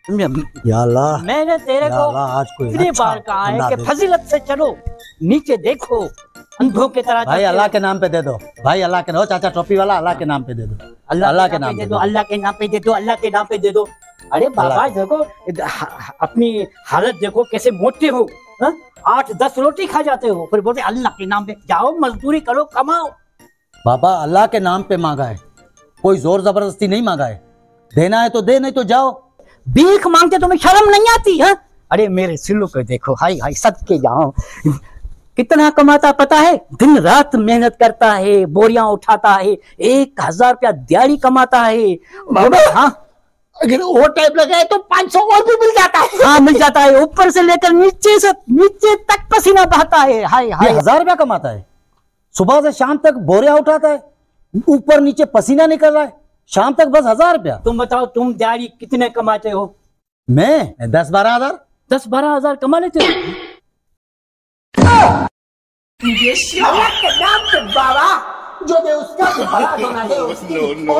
या अल्लाह, मैंने तेरे को आज कोई इतनी बार कहा है कि फजीलत से चलो, नीचे देखो, अंधों की तरह। भाई अल्लाह के नाम पे दे दो, भाई अल्लाह के नाम, चाचा टोपी वाला, अल्लाह के नाम पे दे दो, अल्लाह के नाम पे दे दो, अल्लाह के नाम पे दे दो, अल्लाह के नाम पे दे दो। अरे बाबा देखो, अपनी हालत देखो कैसे मोटे हो, 8-10 रोटी खा जाते हो, फिर बोलते अल्लाह के नाम पे। जाओ मजदूरी करो, कमाओ। बाबा अल्लाह के नाम पे मांगा है, कोई जोर जबरदस्ती नहीं मांगा है। देना है तो दे, नहीं तो जाओ। भीख मांगते तुम्हें शर्म नहीं आती है? अरे मेरे सिल्लू को देखो, हाय हाय, सदके जाओ। कितना कमाता पता है? दिन रात मेहनत करता है, बोरियां उठाता है, 1000 रुपया दिहाड़ी कमाता है। हाँ, अगर और टाइम लगा है तो 500 और भी मिल जाता है। हाँ मिल जाता है, ऊपर से लेकर नीचे तक पसीना बहाता है। हाय हाय, 1000 रुपया कमाता है, सुबह से शाम तक बोरियां उठाता है, ऊपर नीचे पसीना निकल रहा है, शाम तक बस 1000 रुपया। तुम बताओ, तुम दिहाड़ी कितने कमाते हो? मैं 10-12 हजार। 10-12 हजार कमा लेते हो? बाबा जो दे उसका भला तो ना दे उसकी। no.